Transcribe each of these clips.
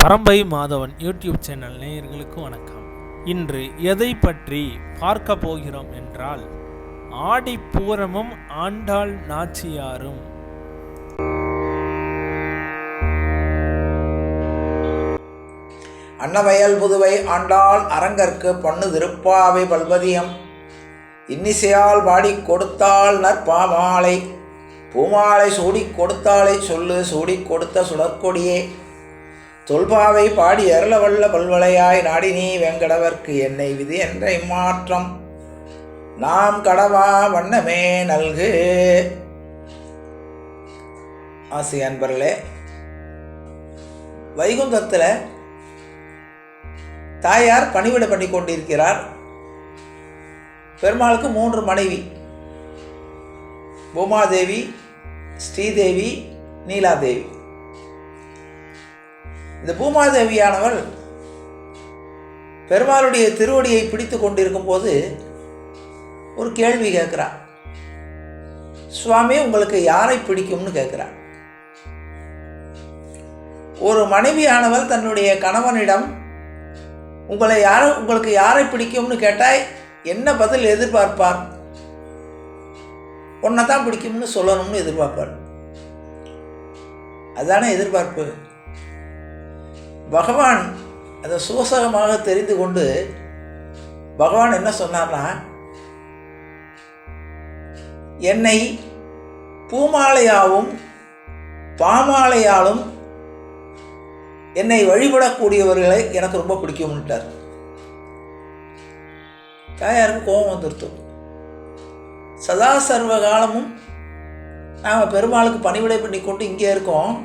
பரம்பை Madhavan YouTube channel நேயர்களுக்கு வணக்கம். இன்று எதை பற்றி பார்க்க போகிறோம் என்றால், ஆடிப்பூரமும் ஆண்டாள் நாச்சியாரும். அன்னவயல் புதுவை ஆண்டாள் அரங்கற்கு பண்ணு திருப்பாவை பல்பதியம் இன்னிசையால் பாடி கொடுத்தாள் நற்பாமாலை பூமாலை சூடிக் கொடுத்தாளை சொல்லு சூடிக் கொடுத்த சுடற்கொடியே தொல்பாவை பாடி அருளவல்ல பல்வளையாய் நாடினி வெங்கடவர்க்கு என்னை விதி என்ற இம்மாற்றம் நாம் கடவா வண்ணமே நல்கு. ஆசை அன்பர்களே, வைகுந்தத்தில் தாயார் பணிவிட பண்ணி கொண்டிருக்கிறார். பெருமாளுக்கு 3 மனைவி, பூமாதேவி, ஸ்ரீதேவி, நீலாதேவி. இந்த பூமாதேவியானவள் பெருமாளுடைய திருவடியை பிடித்து கொண்டிருக்கும் போது ஒரு கேள்வி கேட்குறார். சுவாமி, உங்களுக்கு யாரை பிடிக்கும்னு கேட்குறார். ஒரு மனைவியானவள் தன்னுடைய கணவனிடம் உங்களுக்கு யாரை பிடிக்கும்னு கேட்டால் என்ன பதில் எதிர்பார்ப்பார்? உன்னை தான் பிடிக்கும்னு சொல்லணும்னு எதிர்பார்ப்பார். அதுதானே எதிர்பார்ப்பு. பகவான் அதை சூசகமாக தெரிந்து கொண்டு பகவான் என்ன சொன்னார்னா, என்னை பூமாலையாவும் பாமாலையாலும் என்னை வழிபடக்கூடியவர்களை எனக்கு ரொம்ப பிடிக்கும்ட்டார். தாயாருக்கு கோபம் வந்துருத்தோம். சதா சர்வ காலமும் நாம் பெருமாளுக்கு பணிவிடை பண்ணி கொண்டு இங்கே இருக்கோம்.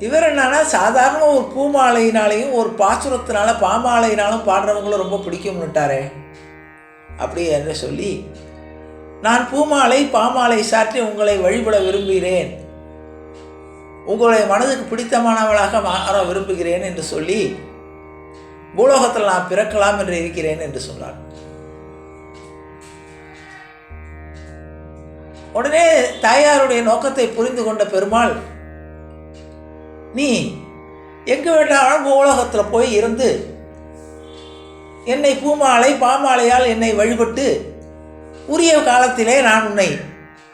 இவர் என்னன்னா, சாதாரண ஒரு பூமாலையினாலையும் ஒரு பாசுரத்தினால பாமாலையினாலும் பாடுறவங்களும் ரொம்ப பிடிக்கும்னுட்டாரே அப்படி என்று சொல்லி, நான் பூமாலை பாமாலை சாற்றி உங்களை வழிபட விரும்புகிறேன், உங்களுடைய மனதுக்கு பிடித்தமானவளாக மாற விரும்புகிறேன் என்று சொல்லி பூலோகத்தில் நான் பிறக்கலாம் என்று இருக்கிறேன் என்று சொன்னார். உடனே தாயாருடைய நோக்கத்தை புரிந்து கொண்ட பெருமாள், நீ எங்கே வேண்டாலும் பூலோகத்தில் போய் இருந்து என்னை பூமாலை பாமாலையால் என்னை வழிபட்டு உரிய காலத்திலே நான் உன்னை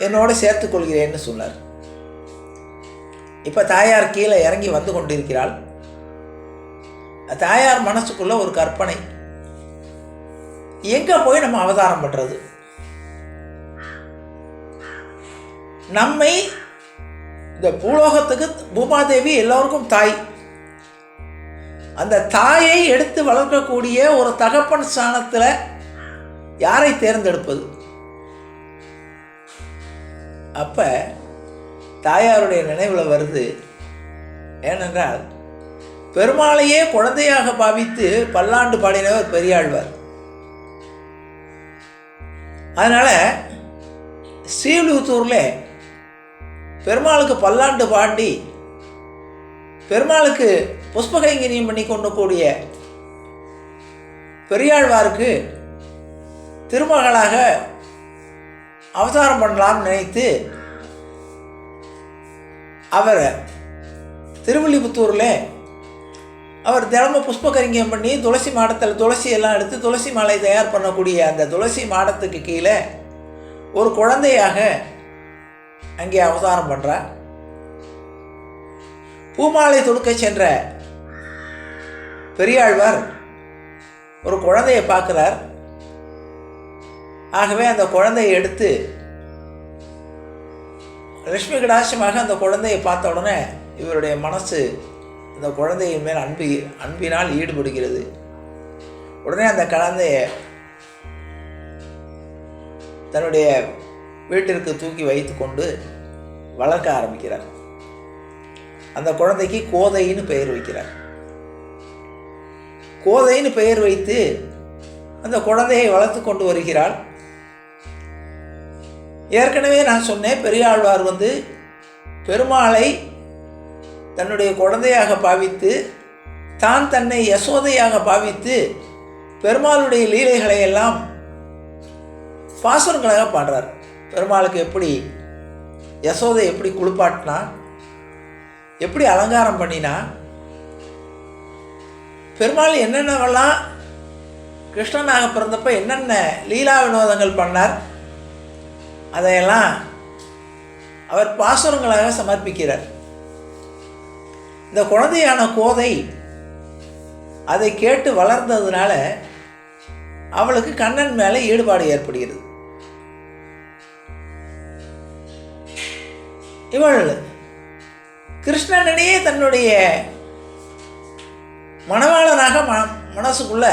என்னோடு சேர்த்துக்கொள்கிறேன்னு சொன்னார். இப்போ தாயார் கீழே இறங்கி வந்து கொண்டிருக்கிறாள். தாயார் மனசுக்குள்ள ஒரு கற்பனை, எங்கே போய் நம்ம அவதாரம் பண்ணுறது? நம்மை இந்த பூலோகத்துக்கு பூமாதேவி எல்லோருக்கும் தாய். அந்த தாயை எடுத்து வளர்க்கக்கூடிய ஒரு தகப்பன் ஸ்தானத்தில் யாரை தேர்ந்தெடுப்பது? அப்போ தாயாருடைய நினைவில் வருது. ஏனென்றால் பெருமாளையே குழந்தையாக பாவித்து பல்லாண்டு பாடினவர் பெரியாழ்வார். அதனால் ஸ்ரீவில்லிபுத்தூரில் பெருமாளுக்கு பல்லாண்டு பாடி பெருமாளுக்கு புஷ்பகைங்கரியம் பண்ணி கொண்டு கூடிய பெரியாழ்வாருக்கு திருமகளாக அவதாரம் பண்ணலாம்னு நினைத்து அவர் திருவில்லிபுத்தூரில் அவர் தினமும் புஷ்பகரிங்கம் பண்ணி துளசி மாடத்தில் துளசி எல்லாம் எடுத்து துளசி மாலை தயார் பண்ணக்கூடிய அந்த துளசி மாடத்துக்கு கீழே ஒரு குழந்தையாக அங்கே அவதாரம் பண்ணுறார். பூமாலை தொடுக்க சென்ற பெரியாழ்வார் ஒரு குழந்தையை பார்க்குறார். ஆகவே அந்த குழந்தையை எடுத்து லட்சுமி கடாட்சமாக அந்த குழந்தையை பார்த்த உடனே இவருடைய மனசு அந்த குழந்தையின் மேல் அன்பினால் ஈடுபடுகிறது. உடனே அந்த குழந்தையை தன்னுடைய வீட்டிற்கு தூக்கி வைத்து கொண்டு வளர்க்க ஆரம்பிக்கிறார். அந்த குழந்தைக்கு கோதைன்னு பெயர் வைக்கிறார். கோதைன்னு பெயர் வைத்து அந்த குழந்தையை வளர்த்து கொண்டு வருகிறாள். ஏற்கனவே நான் சொன்னேன், பெரியாழ்வார் பெருமாளை தன்னுடைய குழந்தையாக பாவித்து தான் தன்னை யசோதையாக பாவித்து பெருமாளுடைய லீலைகளை எல்லாம் பாசுரங்களாக பாடுறார். பெருமாளுக்கு எப்படி யசோதை எப்படி குளிப்பாட்டினா, எப்படி அலங்காரம் பண்ணினா, பெருமாள் என்னென்னவெல்லாம் கிருஷ்ணனாக பிறந்தப்ப என்னென்ன லீலா வினோதங்கள் பண்ணார், அதையெல்லாம் அவர் பாசுரங்களாக சமர்ப்பிக்கிறார். இந்த குழந்தையான கோதை அதை கேட்டு வளர்ந்ததுனால அவளுக்கு கண்ணன் மேலே ஈடுபாடு ஏற்படுகிறது. இவள் கிருஷ்ணனையே தன்னுடைய மணவாளனாக மனசுக்குள்ள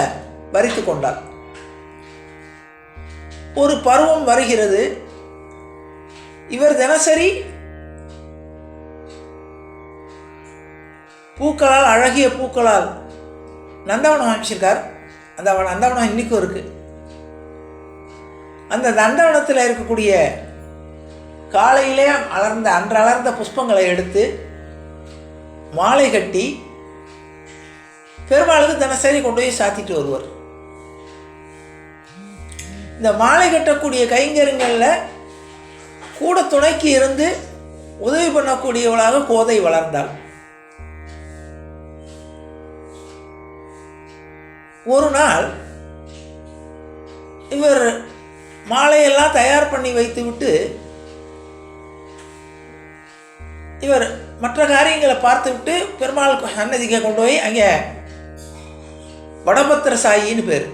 வரித்து கொண்டார். ஒரு பருவம் வருகிறது. இவர் தினசரி பூக்களால், அழகிய பூக்களால் நந்தவனம் அமைச்சிருக்கார். அந்த நந்தவனம் இன்னைக்கும் இருக்கு. அந்த நந்தவனத்தில் இருக்கக்கூடிய காலையிலே அன்றளர்ந்த புஷ்பங்களை எடுத்து மாலை கட்டி பெருமாளுக்கு தினசரி கொண்டு போய் சாத்திட்டு வருவார். இந்த மாலை கட்டக்கூடிய கைங்கரியங்களில் கூட துணைக்கு இருந்து உதவி பண்ணக்கூடியவளாக கோதை வளர்ந்தாள். ஒரு நாள் இவர் மாலையெல்லாம் தயார் பண்ணி வைத்து விட்டு இவர் மற்ற காரியங்களை பார்த்து விட்டு பெருமாள் சன்னதிக்கு கொண்டு போய் அங்கே வடபத்திர சாயின்னு பேர்,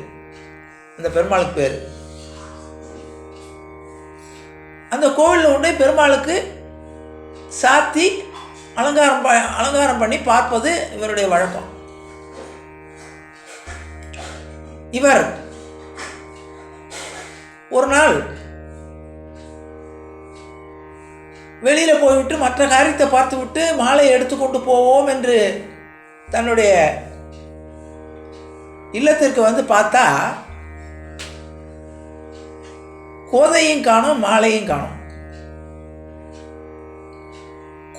அந்த பெருமாளுக்கு பேர். அந்த கோவிலில் கொண்டு போய் பெருமாளுக்கு சாத்தி அலங்காரம் பண்ணி பார்ப்பது இவருடைய வழக்கம். இவர் ஒரு நாள் வெளியில் போய்விட்டு மற்ற காரியத்தை பார்த்து விட்டு மாலையை எடுத்துக்கொண்டு போவோம் என்று தன்னுடைய இல்லத்திற்கு வந்து பார்த்தா கோதையும் காணோம், மாலையும் காணோம்.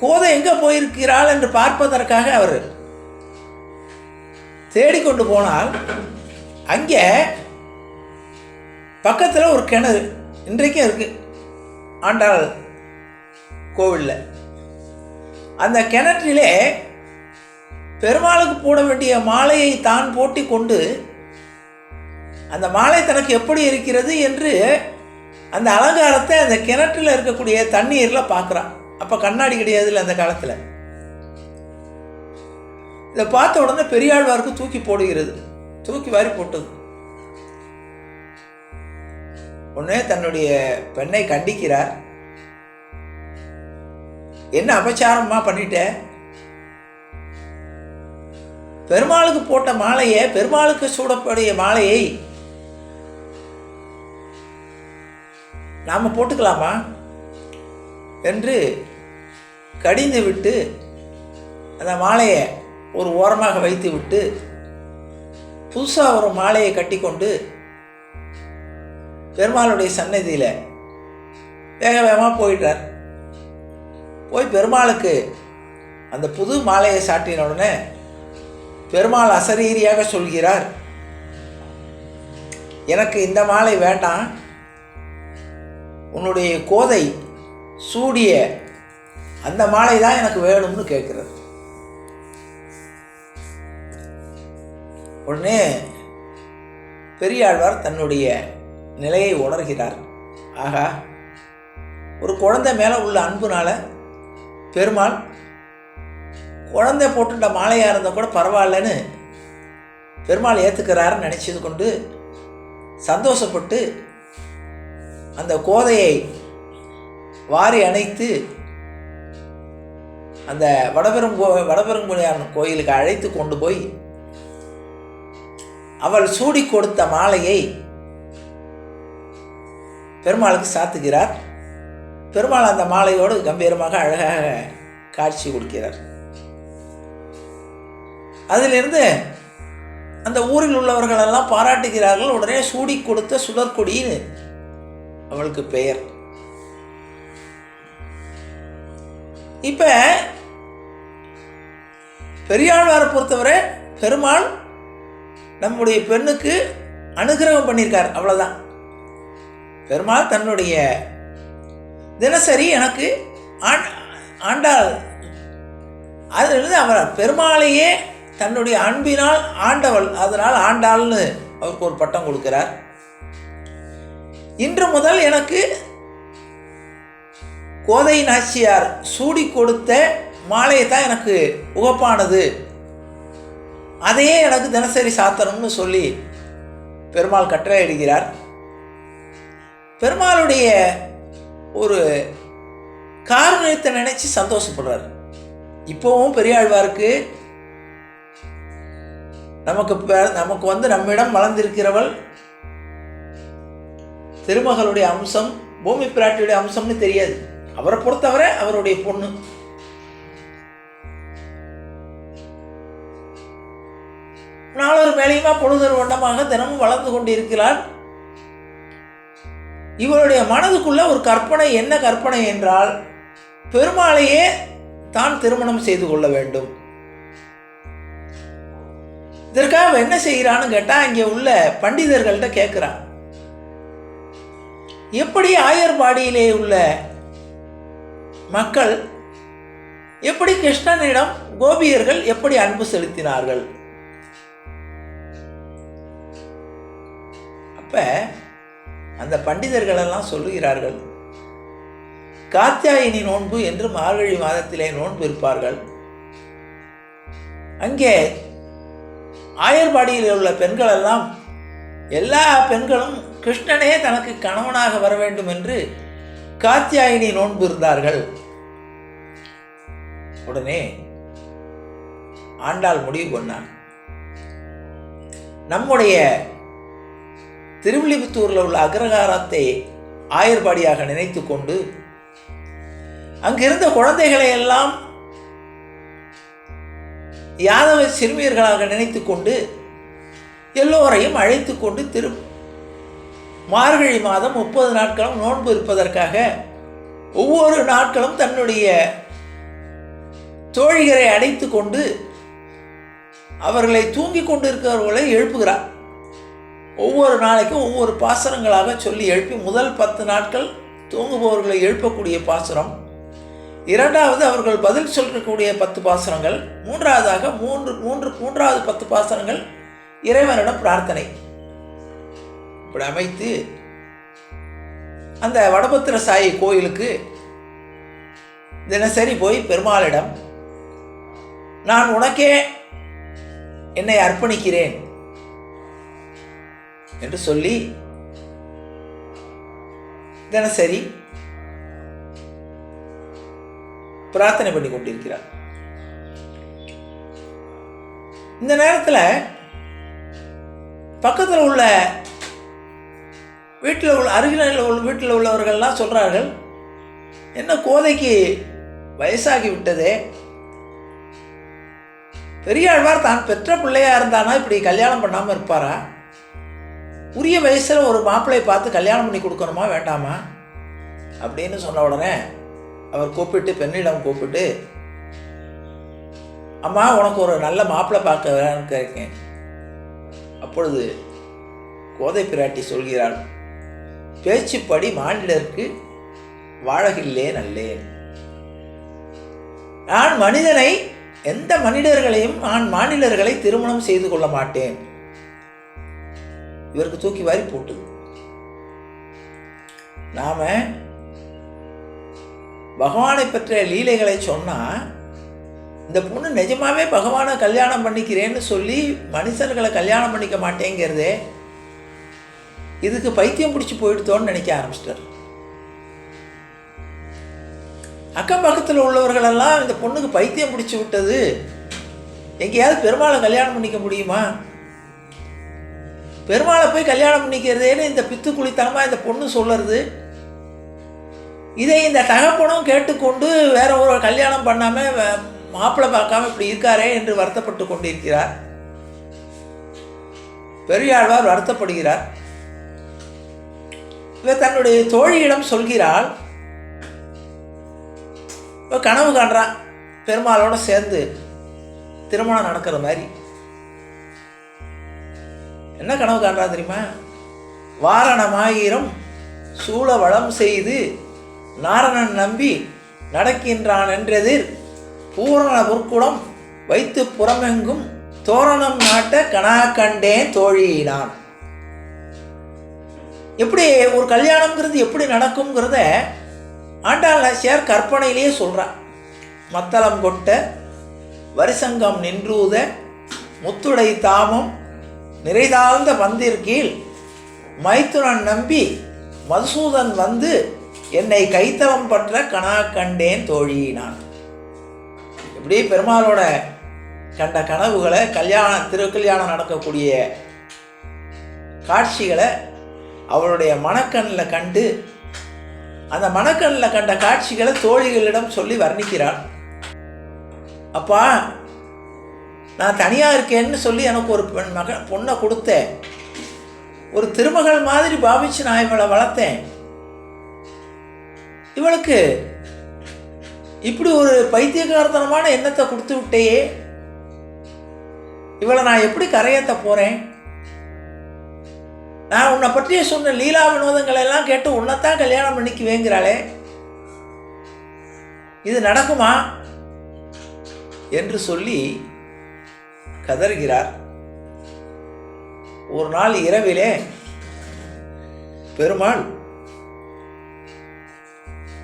கோதை எங்கே போயிருக்கிறாள் என்று பார்ப்பதற்காக அவர் தேடிக்கொண்டு போனால் அங்கே பக்கத்தில் ஒரு கிணறு இன்றைக்கும் இருக்குது ஆண்டாள் கோவிலில். அந்த கிணற்றிலே பெருமாளுக்கு போட வேண்டிய மாலையை தான் போட்டி கொண்டு அந்த மாலை தனக்கு எப்படி இருக்கிறது என்று அந்த அலங்காரத்தை அந்த கிணற்றில் இருக்கக்கூடிய தண்ணீரில் பார்க்குறான். அப்போ கண்ணாடி கிடையாதுல்ல அந்த காலத்தில். இதை பார்த்த உடனே பெரியாழ்வாருக்கு தூக்கி போடுகிறது, தூக்கி வாரி போட்டது. உடனே தன்னுடைய பெண்ணை கண்டிக்கிறார். என்ன அபச்சாரமா பண்ணிட்ட? பெருமாளுக்கு போட்ட மாலையை, பெருமாளுக்கு சூடக்கூடிய மாலையை நாம் போட்டுக்கலாமா என்று கடிந்து விட்டு அந்த மாலையை ஒரு ஓரமாக வைத்து விட்டு புதுசாக ஒரு மாலையை கட்டிக்கொண்டு பெருமாளுடைய சன்னதியில் வேக வேகமாக போயிட்டார். போய் பெருமாளுக்கு அந்த புது மாலையை சாட்டின உடனே பெருமாள் அசரீரியாக சொல்கிறார், எனக்கு இந்த மாலை வேண்டாம், உன்னுடைய கோதை சூடிய அந்த மாலை தான் எனக்கு வேணும்னு கேட்கிறார். உடனே பெரியாழ்வார் தன்னுடைய நிலையை உணர்கிறார். ஆகா, ஒரு குழந்தை மேலே உள்ள அன்புனால பெருமாள் குழந்தை போட்டுட்ட மாலையாக இருந்தால் கூட பரவாயில்லன்னு பெருமாள் ஏற்றுக்கிறாருன்னு நினச்சது கொண்டு சந்தோஷப்பட்டு அந்த கோதையை வாரி அணைத்து அந்த வடபெருங்குடியான் கோயிலுக்கு அழைத்து கொண்டு போய் அவள் சூடி கொடுத்த மாலையை பெருமாளுக்கு சாத்துகிறார். பெருமாள் அந்த மாலையோடு கம்பீரமாக அழகாக காட்சி கொடுக்கிறார். அதிலிருந்து அந்த ஊரில் உள்ளவர்கள் எல்லாம் பாராட்டுகிறார்கள். உடனே சூடி கொடுத்த சுடற்கொடின்னு அவளுக்கு பெயர். இப்ப பெரியாழ்வாரை பொறுத்தவரை பெருமாள் நம்முடைய பெண்ணுக்கு அனுகிரகம் பண்ணியிருக்கார், அவ்வளவுதான். பெருமாள் தன்னுடைய தினசரி எனக்கு ஆண்டாள் அதிலிருந்து அவர் பெருமாளையே தன்னுடைய அன்பினால் ஆண்டவள், அதனால் ஆண்டாள்னு அவருக்கு ஒரு பட்டம் கொடுக்கிறார். இன்று முதல் எனக்கு கோதை நாச்சியார் சூடி கொடுத்த மாலையை தான் எனக்கு உகப்பானது, அதையே எனக்கு தினசரி சாத்தணும்னு சொல்லி பெருமாள் கட்டளை இடுகிறார். பெருமாளுடைய ஒரு காரணத்தை நினைச்சு சந்தோஷப்படுறார். இப்போவும் பெரியாழ்வாருக்கு நமக்கு வந்து நம்மிடம் வளர்ந்திருக்கிறவள் திருமகளுடைய அம்சம், பூமி பிராட்டியுடைய அம்சம்னு தெரியாது. அவரை பொறுத்தவரை அவருடைய பொண்ணு. நாளொரு மேலையுமா பொழுதொரு வண்ணமாக தினமும் வளர்ந்து கொண்டிருக்கிறார். இவருடைய மனதுக்குள்ள ஒரு கற்பனை. என்ன கற்பனை என்றால், பெருமாளையே தான் திருமணம் செய்து கொள்ள வேண்டும். இதற்காக என்ன செய்கிறான்னு கேட்டால், இங்கே உள்ள பண்டிதர்கள்ட்ட கேட்குறான், எப்படி ஆயர்பாடியிலே உள்ள மக்கள் எப்படி கிருஷ்ணனிடம் கோபியர்கள் எப்படி அன்பு செலுத்தினார்கள். அப்ப அந்த பண்டிதர்கள் எல்லாம் சொல்லுகிறார்கள், காத்தியாயினி நோன்பு என்று மார்கழி மாதத்திலே நோன்பு இருப்பார்கள். அங்கே ஆயர்பாடியில் உள்ள பெண்கள் எல்லாம், எல்லா பெண்களும் கிருஷ்ணனே தனக்கு கணவனாக வர வேண்டும் என்று காத்தியாயினி நோன்பு இருந்தார்கள். உடனே ஆண்டாள் முடிவு பண்ணார், நம்முடைய திருவில்லிபுத்தூரில் உள்ள அக்ரகாரத்தை ஆயர்பாடியாக நினைத்து கொண்டு அங்கிருந்த குழந்தைகளை எல்லாம் யாதவ சிறுமியர்களாக நினைத்து கொண்டு எல்லோரையும் அழைத்து கொண்டு மார்கழி மாதம் 30 நாட்களும் நோன்பு இருப்பதற்காக ஒவ்வொரு நாட்களும் தன்னுடைய தோழிகளை அடைத்து கொண்டு அவர்களை தூங்கி கொண்டு இருக்கிறவர்களை எழுப்புகிறார். ஒவ்வொரு நாளைக்கும் ஒவ்வொரு பாசனங்களாக சொல்லி எழுப்பி, முதல் 10 நாட்கள் தூங்குபவர்களை எழுப்பக்கூடிய பாசுரம், இரண்டாவது அவர்கள் பதில் சொல்லக்கூடிய 10 பாசுரங்கள், மூன்றாவதாக மூன்றாவது 10 பாசுரங்கள் இறைவனிடம் பிரார்த்தனை. இப்படி அமைத்து அந்த வடபத்திர சாயி கோயிலுக்கு தினசரி போய் பெருமாளிடம், நான் உனக்கே என்னை அர்ப்பணிக்கிறேன் என்று சொல்லி தினசரி பிரார்த்தனை பண்ணி கொண்டிருக்கிறார். இந்த நேரத்தில் பக்கத்தில் உள்ள வீட்டில் உள்ள அருகில் உள்ள வீட்டில் உள்ளவர்கள்லாம் சொல்கிறார்கள், என்ன கோதைக்கு வயசாகி விட்டதே, பெரியாழ்வார் தான் பெற்ற பிள்ளையா இருந்தானா இப்படி கல்யாணம் பண்ணாமல் இருப்பாரா? உரிய வயசில் ஒரு மாப்பிள்ளையை பார்த்து கல்யாணம் பண்ணி கொடுக்கணுமா வேண்டாமா அப்படின்னு சொன்ன உடனே அவர் கூப்பிட்டு, பெண்ணிடம் கூப்பிட்டு, அம்மா உனக்கு ஒரு நல்ல மாப்பிள்ளை பார்க்க இருக்கேன். அப்பொழுது கோதை பிராட்டி சொல்கிறாள், பேச்சுப்படி மானிடருக்கு வாழகில்லே நல்லேன். நான் மனிதனை, எந்த மனிதர்களையும் நான் மாநிலர்களை திருமணம் செய்து கொள்ள மாட்டேன். இவருக்கு தூக்கி வாரி போட்டுது. நாம பகவானை பற்றிய லீலைகளை சொன்னா, இந்த பொண்ணு நிஜமாவே பகவானை கல்யாணம் பண்ணிக்கிறேன்னு சொல்லி மனுஷர்களை கல்யாணம் பண்ணிக்க மாட்டேங்கிறதே, இதுக்கு பைத்தியம் பிடிச்சி போயிடுதோன்னு நினைக்க ஆரம்பிச்சிட்டார். அக்கம் பக்கத்தில் உள்ளவர்களெல்லாம் இந்த பொண்ணுக்கு பைத்தியம் பிடிச்சி விட்டது, எங்கேயாவது பெருமாளை கல்யாணம் பண்ணிக்க முடியுமா, பெருமாளை போய் கல்யாணம் பண்ணிக்கிறதேன்னு இந்த பித்து குளித்தனமாக இந்த பொண்ணு சொல்லுறது. இதை இந்த தகப்பனும் கேட்டுக்கொண்டு வேற ஒரு கல்யாணம் பண்ணாமல் மாப்பிள்ளை பார்க்காம இப்படி இருக்காரே என்று வருத்தப்பட்டு கொண்டிருக்கிறார். பெரியாழ்வார் வருத்தப்படுகிறார். இவர் தன்னுடைய தோழியிடம் சொல்கிறாள், இப்போ கனவு காண்றான் பெருமாளோட சேர்ந்து திருமணம் நடக்கிற மாதிரி. என்ன கனவு காண்றா தெரியுமா? வாரணமாயிரம் சூழ வளம் செய்து நாரணன் நம்பி நடக்கின்றான் என்றெதிர் பூரண பொற்குடம் வைத்து புறமெங்கும் தோரணம் நாட்ட கனா கண்டேன் தோழியினான். எப்படி ஒரு கல்யாணம்ங்கிறது எப்படி நடக்கும்ங்கிறத ஆண்டாள் நாச்சியார் கற்பனையிலேயே சொல்கிறான். மத்தளம் கொட்ட வரிசங்கம் நின்றூத முத்துடை தாமம் நிறைதாழ்ந்த பந்திற்கீழ் மைத்துனன் நம்பி மதுசூதன் வந்து என்னை கைத்தலம் பற்ற கனா கண்டேன் தோழியினான். இப்படி பெருமாளோட கண்ட கனவுகளை, திருக்கல்யாணம் நடக்கக்கூடிய காட்சிகளை அவளுடைய மனக்கண்ணில் கண்டு, அந்த மனக்கண்ணில் கண்ட காட்சிகளை தோழிகளிடம் சொல்லி வர்ணிக்கிறாள். அப்பா, நான் தனியாக இருக்கேன்னு சொல்லி எனக்கு ஒரு பொண்ணை கொடுத்தேன். ஒரு திருமகள் மாதிரி பாவிச்சு நான் இவளை வளர்த்தேன். இவளுக்கு இப்படி ஒரு பைத்தியகாரத்தனமான எண்ணத்தை கொடுத்து விட்டேயே, இவளை நான் எப்படி கரையேற்ற போகிறேன்? நான் உன்னை பற்றிய சொன்ன லீலா வினோதங்களை எல்லாம் கேட்டு உன்னைத்தான் கல்யாணம் பண்ணிக்குவேங்கிறாளே, இது நடக்குமா என்று சொல்லி கதறுகிறார். ஒரு நாள் இரவிலே பெருமாள்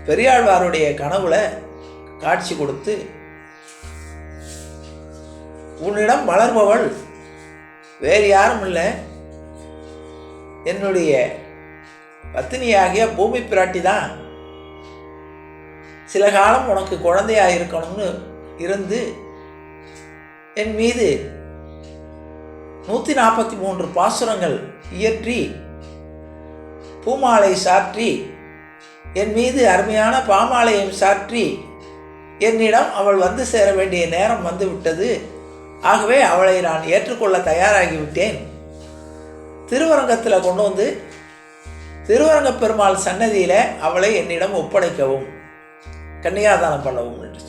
பெரியாழ்வாருடைய கனவுல காட்சி கொடுத்து, உன்னிடம் வளர்பவள் வேறு யாரும் இல்லை, என்னுடைய பத்தினியாகிய பூமி பிராட்டி தான். சில காலம் உனக்கு குழந்தையாக இருக்கணும்னு இருந்து என் மீது 143 பாசுரங்கள் இயற்றி பூமாலை சாற்றி, என் மீது அருமையான பாமாலையும் சாற்றி என்னிடம் அவள் வந்து சேர வேண்டிய நேரம் வந்து விட்டது. ஆகவே அவளை நான் ஏற்றுக்கொள்ள தயாராகிவிட்டேன். திருவரங்கத்தில் கொண்டு வந்து திருவரங்க பெருமாள் சன்னதியில் அவளை என்னிடம் ஒப்படைக்கவும், கன்னியாதானம் பண்ணவும் என்று.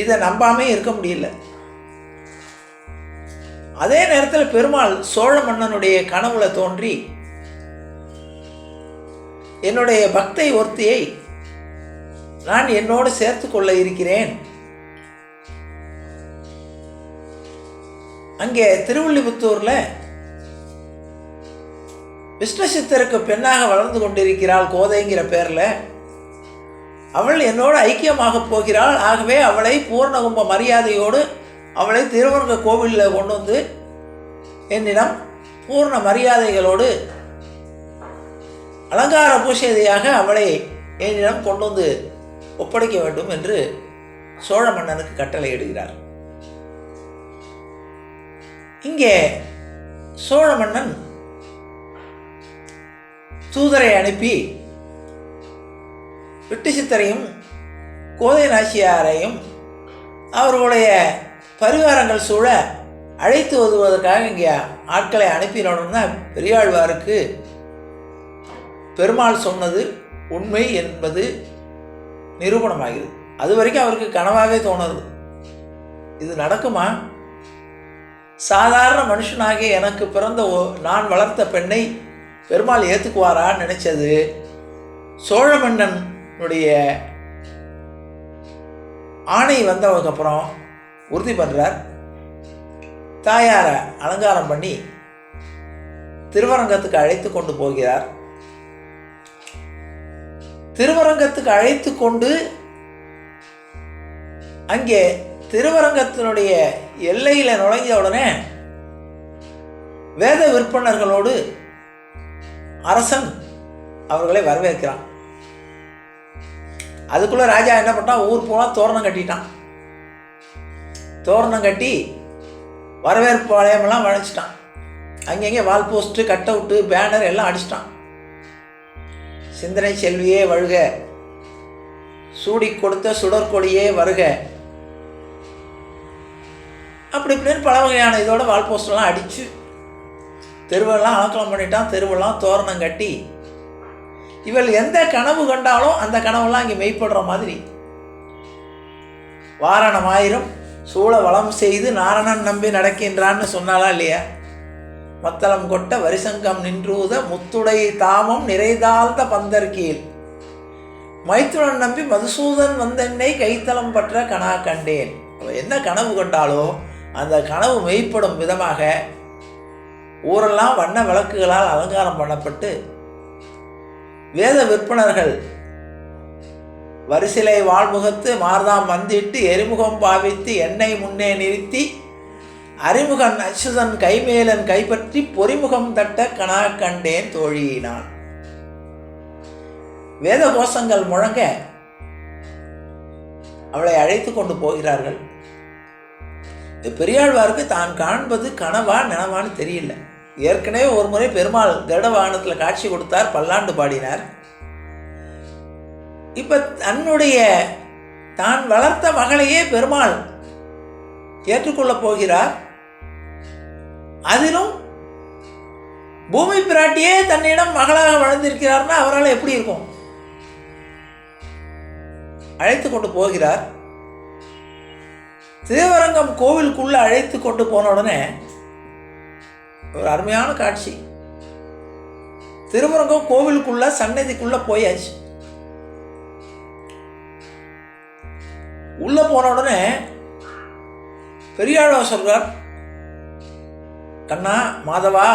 இதை நம்பாமே இருக்க முடியல. அதே நேரத்தில் பெருமாள் சோழ மன்னனுடைய கனவுல தோன்றி, என்னுடைய பக்தை ஒருத்தியை நான் என்னோடு சேர்த்து கொள்ள இருக்கிறேன். அங்கே திருவில்லிபுத்தூர்ல விஷ்ணு சித்தருக்கு பெண்ணாக வளர்ந்து கொண்டிருக்கிறாள் கோதைங்கிற பேர்ல. அவள் என்னோடு ஐக்கியமாக போகிறாள். ஆகவே அவளை பூர்ணகும்ப மரியாதையோடு அவளை திருவரங்க கோவிலில் கொண்டு வந்து என்னிடம் பூர்ண மரியாதைகளோடு அலங்கார பூஷையாக அவளை என்னிடம் கொண்டு வந்து ஒப்படைக்க வேண்டும் என்று சோழ மன்னனுக்கு கட்டளையிடுகிறார். இங்கே சோழ மன்னன் தூதரை அனுப்பி விட்டு சித்தரையும் கோதை நாச்சியாரையும் அவர்களுடைய பரிவாரங்கள் சூழ அழைத்து வருவதற்காக இங்கே ஆட்களை அனுப்பினோம்னா பெரியாழ்வாருக்கு பெருமாள் சொன்னது உண்மை என்பது நிரூபணமாகிறது. அது வரைக்கும் அவருக்கு கனவாகவே தோணுது, இது நடக்குமா? சாதாரண மனுஷனாகிய எனக்கு பிறந்த நான் வளர்த்த பெண்ணை பெருமாள் ஏற்றுக்குவாரான்னு நினைச்சது. சோழ மன்னனுடைய ஆணை வந்தவதுக்கப்புறம் உறுதி பண்ணுறார். தாயாரை அலங்காரம் பண்ணி திருவரங்கத்துக்கு அழைத்து கொண்டு போகிறார். திருவரங்கத்துக்கு அழைத்து கொண்டு அங்கே திருவரங்கத்தினுடைய எல்லையில் நுழைஞ்ச உடனே வேத விற்பனர்களோடு அரசன் அவர்களை வரவேற்கிறான். அதுக்குள்ள ராஜா என்ன பண்ணான், ஊர் போனால் தோரணம் கட்டிட்டான். தோரணம் கட்டி வரவேற்பு வளையமெல்லாம் வளைச்சிட்டான். அங்கங்கே வால் போஸ்ட்டு, கட் அவுட்டு, பேனர் எல்லாம் அடிச்சிட்டான். சிந்தனை செல்வியே வழுக, சூடி கொடுத்த சுடற்கொடியே வருக, அப்படி இப்படின்னு பல வகையான இதோட வால் போஸ்டெல்லாம் அடித்து தெருவெல்லாம் அலக்கலம் பண்ணிட்டான். தெருவெல்லாம் தோரணம் கட்டி இவள் எந்த கனவு கண்டாலும் அந்த கனவெல்லாம் இங்கே மெய்ப்படுற மாதிரி வாரணமாயிரம் சூழ வளம் செய்து நாரணன் நம்பி நடக்கின்றான்னு சொன்னாலா இல்லையா? மத்தளம் கொட்ட வரிசங்கம் நின்றூத முத்துடை தாமம் நிறைதாழ்ந்த பந்தர்கீழ் மைத்துனன் நம்பி மதுசூதன் வந்தென்னை கைத்தலம் பற்ற கனா கண்டேன். என்ன கனவு கண்டாலோ அந்த கனவு மெய்ப்படும் விதமாக ஊரெல்லாம் வண்ண விளக்குகளால் அலங்காரம் பண்ணப்பட்டு வேத விற்பனர்கள் வரிசிலை வாழ்முகத்து மார்தாம் வந்திட்டு எரிமுகம் பாவித்து எண்ணெய் முன்னே நிறுத்தி அறிமுகன் அச்சுதன் கைமேலன் கைப்பற்றி பொறிமுகம் தட்ட கனா கண்டேன் தோழியினான். வேத கோஷங்கள் முழங்க அவளை அழைத்து கொண்டு போகிறார்கள். பெரியாழ்வாருக்கு தான் காண்பது கனவா நனவான்னு தெரியல. ஏற்கனவே ஒரு முறை பெருமாள் கருட வாகனத்தில் காட்சி கொடுத்தார், பல்லாண்டு பாடினார். இப்ப தன்னுடைய தான் வளர்த்த மகளையே பெருமாள் ஏற்றுக்கொள்ளப் போகிறார். அதிலும் பூமி பிராட்டியே தன்னிடம் மகளாக வளர்ந்திருக்கிறார்னா அவரால் எப்படி இருக்கும்? அழைத்து கொண்டு போகிறார். திருவரங்கம் கோவிலுக்குள்ள அழைத்து கொண்டு போன உடனே ஒரு அருமையான காட்சி. திருவரங்கம் கோவிலுக்குள்ள சன்னதிக்குள்ள போயாச்சு. உள்ள போன உடனே பெரியாழ்வார் சொல்றார், கண்ணா, மாதவா,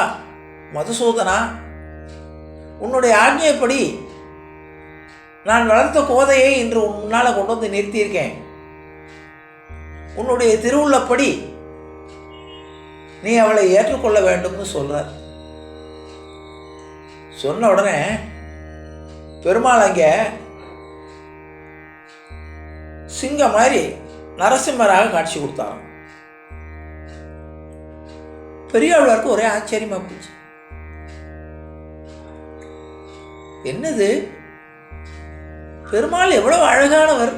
மதுசூதனா, உன்னுடைய ஆజ్ఞைப்படி நான் வளர்த்த கோதையை இன்று உன் முன்னால் கொண்டு வந்து நிறுத்தியிருக்கேன். உன்னுடைய திருவுள்ளப்படி நீ அவளை ஏற்றுக்கொள்ள வேண்டும்னு சொல்றார். சொன்ன உடனே பெருமாள் அங்கே சிங்க மாதிரி நரசிம்மராக காட்சி கொடுத்தாங்க. பெரியாழ்வாருக்கு ஒரே ஆச்சரியமா போச்சு. என்னது, பெருமாள் எவ்வளவு அழகானவர்,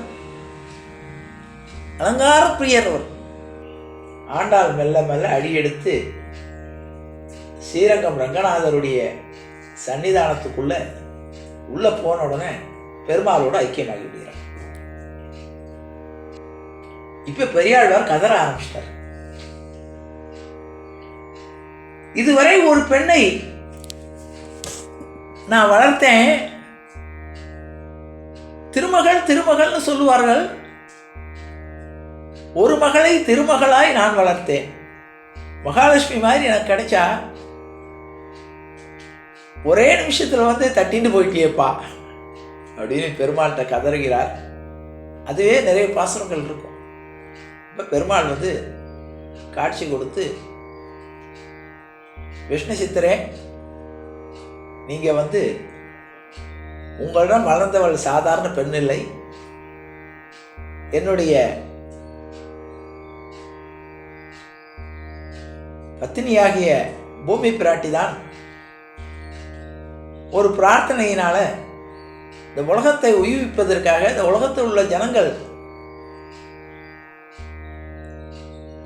அலங்கார பிரியர்வர். ஆண்டாள் மெல்ல மெல்ல அடியெடுத்து ஸ்ரீரங்கம் ரங்கநாதருடைய சன்னிதானத்துக்குள்ள உள்ள போன உடனே பெருமாளோட ஐக்கியமாகி விடுகிறார். இப்ப பெரியாழ்வார் கதற ஆரம்பிச்சிட்டார். இதுவரை ஒரு பெண்ணை நான் வளர்த்தேன், திருமகள் திருமகள்னு சொல்லுவார்கள். ஒரு மகளை திருமகளாய் நான் வளர்த்தேன். மகாலட்சுமி மாதிரி எனக்கு கிடைச்சா ஒரே நிமிஷத்துல வந்து தட்டின்னு போயிட்டியேப்பா அப்படின்னு பெருமாள்கிட்ட கதறுகிறார். அதுவே நிறைய பாசுரங்கள் இருக்கும். இப்ப பெருமாள் வந்து காட்சி கொடுத்து, விஷ்ணு சித்தரே, நீங்க வந்து உங்களிடம் வளர்ந்தவள் சாதாரண பெண் இல்லை, என்னுடைய பத்தினியாகிய பூமி பிராட்டி தான். ஒரு பிரார்த்தனையினால இந்த உலகத்தை உயிர்ப்பிப்பதற்காக, இந்த உலகத்தில் உள்ள ஜனங்கள்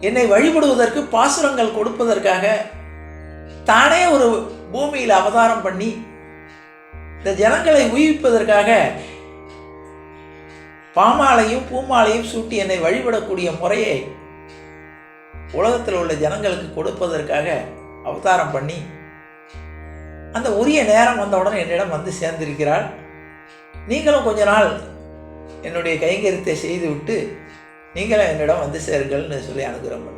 என்னை வழிபடுவதற்கு பாசுரங்கள் கொடுப்பதற்காக தானே ஒரு பூமியில் அவதாரம் பண்ணி இந்த ஜனங்களை உயிர்ப்பிப்பதற்காக பாமாலையும் பூமாலையும் சூட்டி என்னை வழிபடக்கூடிய முறையை உலகத்தில் உள்ள ஜனங்களுக்கு கொடுப்பதற்காக அவதாரம் பண்ணி அந்த உரிய நேரம் வந்தவுடன் என்னிடம் வந்து சேர்ந்திருக்கிறாள். நீங்களும் கொஞ்ச நாள் என்னுடைய கைங்கரியத்தை செய்து விட்டு நீங்களும் என்னிடம் வந்து சேருங்கள்னு சொல்லி அனுகிரகம்